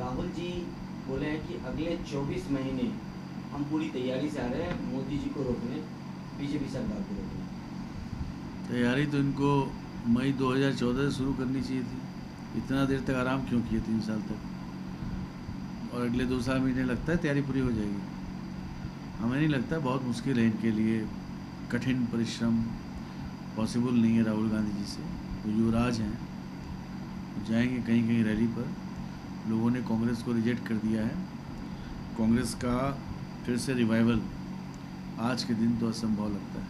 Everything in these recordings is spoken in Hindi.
राहुल जी बोले हैं कि अगले 24 महीने हम पूरी तैयारी से आ रहे हैं मोदी जी को रोकने, बीजेपी सरकार को रोकने। तैयारी तो इनको मई 2014 से शुरू करनी चाहिए थी। इतना देर तक आराम क्यों किए 3 साल तक? और अगले 2 साल महीने लगता है तैयारी पूरी हो जाएगी? हमें नहीं लगता, बहुत मुश्किल है इनके लिए। कठिन परिश्रम पॉसिबल नहीं है राहुल गांधी जी से। वो युवराज हैं, वो जाएंगे कहीं कहीं रैली पर। लोगों ने कांग्रेस को रिजेक्ट कर दिया है। कांग्रेस का फिर से रिवाइवल आज के दिन तो असंभव लगता है।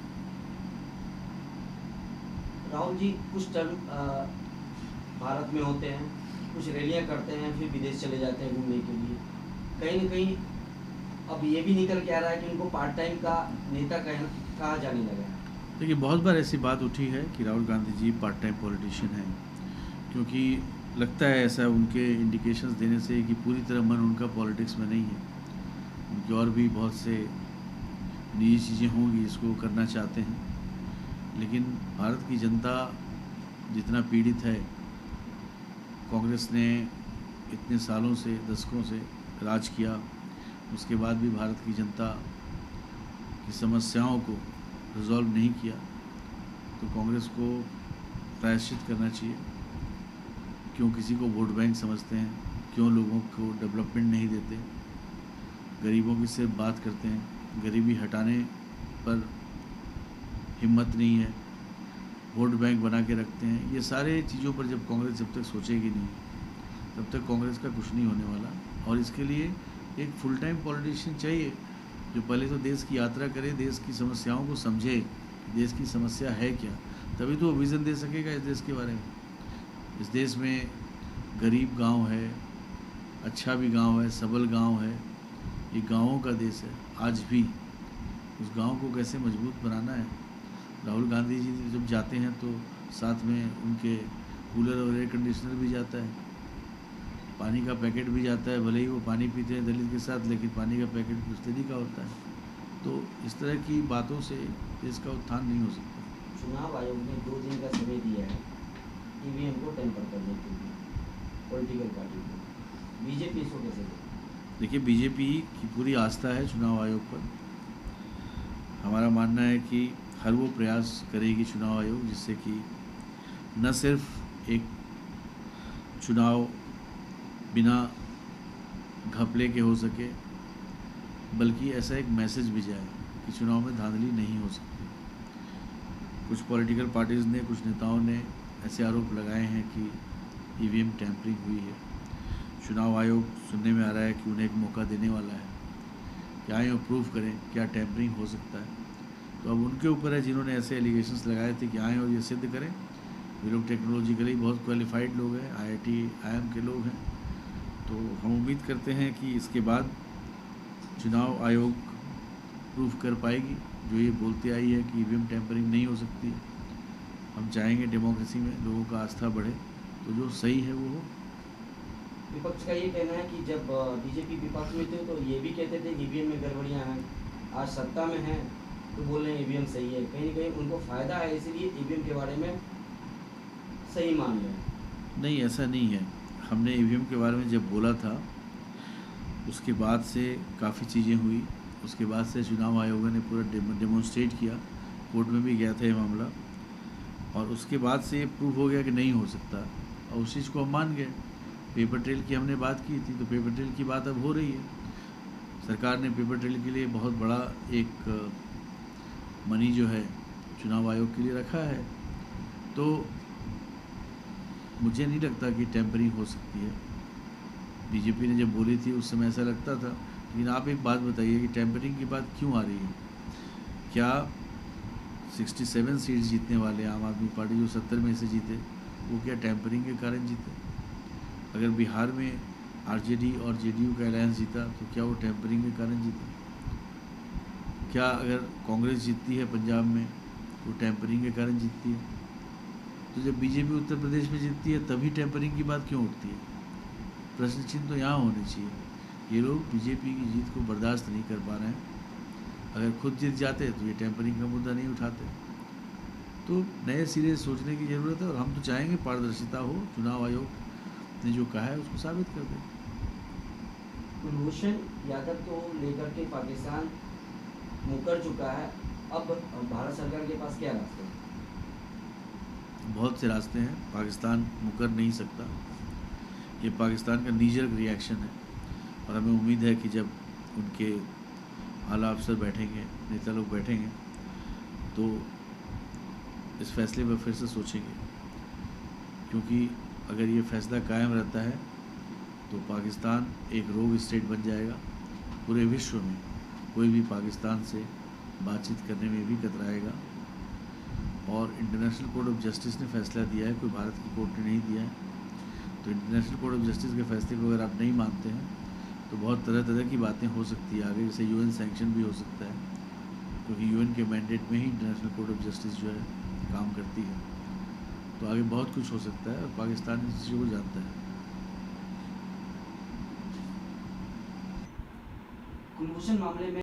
राहुल जी कुछ टर्म भारत में होते हैं, कुछ रैलियां करते हैं, फिर विदेश चले जाते हैं घूमने के लिए। कहीं न कहीं अब ये भी निकल के आ रहा है कि उनको पार्ट टाइम का नेता कहा जाने लगा है। देखिए, बहुत बार ऐसी बात उठी है कि Rahul Gandhi ji part time politician हैं, क्योंकि लगता है ऐसा उनके इंडिकेशंस देने से कि पूरी तरह मन उनका पॉलिटिक्स में नहीं है। उनकी और भी बहुत से निजी चीज़ें होंगी जिसको वो करना चाहते हैं। लेकिन भारत की जनता जितना पीड़ित है, कांग्रेस ने इतने सालों से, दशकों से राज किया, उसके बाद भी भारत की जनता की समस्याओं को रिजॉल्व नहीं किया, तो कांग्रेस को प्रायश्चित करना चाहिए। क्यों किसी को वोट बैंक समझते हैं? क्यों लोगों को डेवलपमेंट नहीं देते? गरीबों की सिर्फ बात करते हैं, गरीबी हटाने पर हिम्मत नहीं है, वोट बैंक बना के रखते हैं। ये सारे चीज़ों पर जब कांग्रेस जब तक सोचेगी नहीं, तब तक कांग्रेस का कुछ नहीं होने वाला। और इसके लिए एक फुल टाइम पॉलिटिशियन चाहिए जो पहले तो देश की यात्रा करे, देश की समस्याओं को समझे, देश की समस्या है क्या, तभी तो वो विज़न दे सकेगा इस देश के बारे में। इस देश में गरीब गांव है, अच्छा भी गांव है, सबल गांव है, ये गांवों का देश है। आज भी उस गांव को कैसे मजबूत बनाना है। राहुल गांधी जी जब जाते हैं तो साथ में उनके कूलर और एयर कंडीशनर भी जाता है, पानी का पैकेट भी जाता है। भले ही वो पानी पीते हैं दलित के साथ, लेकिन पानी का पैकेट कुछ तरीके का होता है। तो इस तरह की बातों से देश का उत्थान नहीं हो सकता। चुनाव आयोग ने 2 दिन का समय दिया है ईवीएम को टेम्पर करने के लिए पॉलिटिकल पार्टी को, बीजेपी इसको कैसे देखेगी? देखिए, बीजेपी की पूरी आस्था है चुनाव आयोग पर। हमारा मानना है कि हर वो प्रयास करेगी चुनाव आयोग जिससे कि न सिर्फ एक चुनाव बिना घपले के हो सके, बल्कि ऐसा एक मैसेज भी जाए कि चुनाव में धांधली नहीं हो सकती। कुछ पॉलिटिकल पार्टीज़ ने, कुछ नेताओं ने ऐसे आरोप लगाए हैं कि ईवीएम टैंपरिंग हुई है। चुनाव आयोग सुनने में आ रहा है कि उन्हें एक मौका देने वाला है कि आए और प्रूव करें क्या टैंपरिंग हो सकता है। तो अब उनके ऊपर है, जिन्होंने ऐसे एलिगेशंस लगाए थे कि आएँ और ये सिद्ध करें। वे लोग टेक्नोलॉजिकली बहुत क्वालिफाइड लोग हैं, IIT IIM के लोग हैं। तो हम उम्मीद करते हैं कि इसके बाद चुनाव आयोग प्रूफ कर पाएगी जो ये बोलते आई है कि ईवीएम टैंपरिंग नहीं हो सकती है। हम चाहेंगे डेमोक्रेसी में लोगों का आस्था बढ़े, तो जो सही है वो हो। विपक्ष का ये कहना है कि जब बीजेपी विपक्ष में थे तो ये भी कहते थे ईवीएम में गड़बड़ियां हैं, आज सत्ता में हैं तो बोल रहे हैं ईवीएम सही है। कहीं ना कहीं उनको फ़ायदा है, इसलिए ईवीएम के बारे में सही मान रहे हैं। नहीं, ऐसा नहीं है। हमने ईवीएम के बारे में जब बोला था, उसके बाद से काफ़ी चीज़ें हुई। उसके बाद से चुनाव आयोग ने पूरा डेमोन्स्ट्रेट किया, कोर्ट में भी गया था ये मामला, और उसके बाद से ये प्रूव हो गया कि नहीं हो सकता, और उस चीज़ को हम मान गए। पेपर ट्रेल की हमने बात की थी, तो पेपर ट्रेल की बात अब हो रही है। सरकार ने पेपर ट्रेल के लिए बहुत बड़ा एक मनी जो है चुनाव आयोग के लिए रखा है। तो मुझे नहीं लगता कि टैंपरिंग हो सकती है। बीजेपी ने जब बोली थी उस समय ऐसा लगता था। लेकिन आप एक बात बताइए कि टैंपरिंग की बात क्यों आ रही है? क्या 67 सीट्स जीतने वाले आम आदमी पार्टी जो 70 में से जीते, वो क्या टैंपरिंग के कारण जीते? अगर बिहार में आरजेडी और जेडीयू का अलायंस जीता तो क्या वो टैंपरिंग के कारण जीता? क्या अगर कांग्रेस जीतती है पंजाब में तो टैंपरिंग के कारण जीतती है? तो जब बीजेपी उत्तर प्रदेश में जीतती है तभी टैंपरिंग की बात क्यों उठती है? प्रश्न चिन्ह तो यहाँ होने चाहिए। ये लोग बीजेपी की जीत को बर्दाश्त नहीं कर पा रहे हैं। अगर खुद जीत जाते तो ये टैंपरिंग का मुद्दा नहीं उठाते। तो नए सिरे सोचने की ज़रूरत है, और हम तो चाहेंगे पारदर्शिता हो। चुनाव आयोग ने जो कहा है उसको साबित कर दें। कुलभूषण यादव को लेकर के पाकिस्तान मुकर चुका है, अब भारत सरकार के पास क्या रास्ते हैं? बहुत से रास्ते हैं, पाकिस्तान मुकर नहीं सकता। ये पाकिस्तान का नीजर्क रिएक्शन है और हमें उम्मीद है कि जब उनके आला अफसर बैठेंगे, नेता लोग बैठेंगे, तो इस फैसले पर फिर से सोचेंगे, क्योंकि अगर ये फैसला कायम रहता है तो पाकिस्तान एक रोग स्टेट बन जाएगा। पूरे विश्व में कोई भी पाकिस्तान से बातचीत करने में भी कतराएगा। और इंटरनेशनल कोर्ट ऑफ जस्टिस ने फैसला दिया है, कोई भारत की कोर्ट ने नहीं दिया है। तो इंटरनेशनल कोर्ट ऑफ जस्टिस के फैसले को अगर आप नहीं मानते हैं तो बहुत तरह तरह की बातें हो सकती है आगे, जैसे यूएन सैंक्शन भी हो सकता है, क्योंकि यूएन के मैंडेट में ही इंटरनेशनल कोर्ट ऑफ जस्टिस जो है काम करती है। तो आगे बहुत कुछ हो सकता है और पाकिस्तान इस चीज़ को जानता है। कुलभूषण मामले में